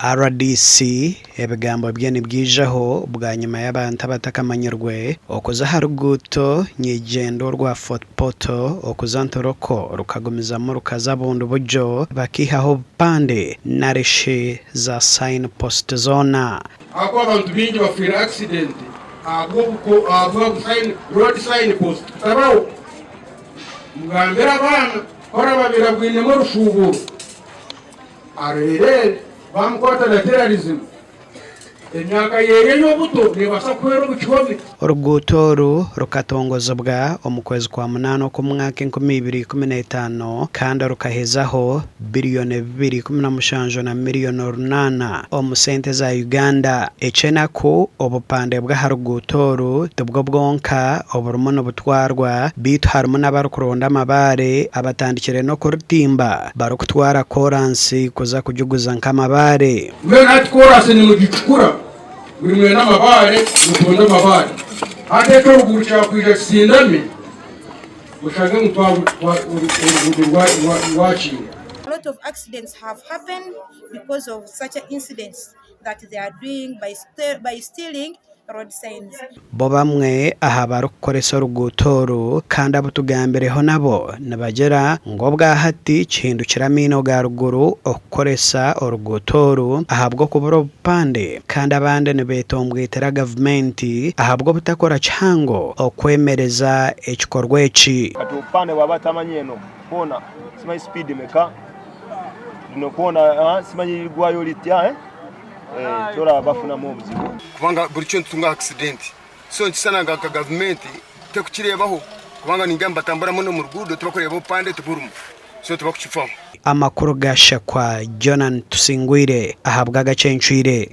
RDC ebigambo byene byijaho bwa nyuma y'abantu abatakamanyirwe okuza harunguuto nyigendo rwa footpoto okuza NTOROKO rukagumizamo rukaza bundu buryo bakihaho bande narishe za sign post zona ako abantu bingi bafira accident ako sign road sign post tabaho mugambira abana hora babira bwinemo rushuburo arere bamukota na terrorism emyaka yeye y'obuto nebasa kwera obukihomi orugutoro rukatongozebwa omukwezi kwa munano ku mwaka 2015 kandi rukahezaho biliyoni 2.7 na miliyoni 8 omusente za Uganda ecenako obupande bwa harugutoro tubwo bwonka oburumono butwarwa bitu harimo n'abarukuronda amabare abatandikire no kurutimba barukutwara koransi kuza kujuguza nkamabare mbega koransi ni mugicukura buri mwe n'amabare mutonda amabare ateko ruguru cyakwije sindame ushaka mutwa watching. A lot of accidents have happened because of such incidents that they are doing by stealing road signs. Bo bamwe aha barukoresa rugutoro kandi abutugambireho nabo nabagera ngo bwahati cihindukira mino ga ruguru okoresa orugutoro ahabwo kubura bupande kandi abande nebetombwitera government ahabwo butakora cyango okwemereza ekikorwa eki ati upande wabatamanyeno kona sima speed meka no kona simanyi gwayo litya tora bafuna mu buzibu kubanga buri cyo tunga accident so ntisanaga ka government tekukirebaho kubanga ningamba tambura muno mu rugudo tubakoreba upande tuburumu so tubakucifaho amakuru gasha kwa Jonan Tusingwire ahabwa Agacencwire.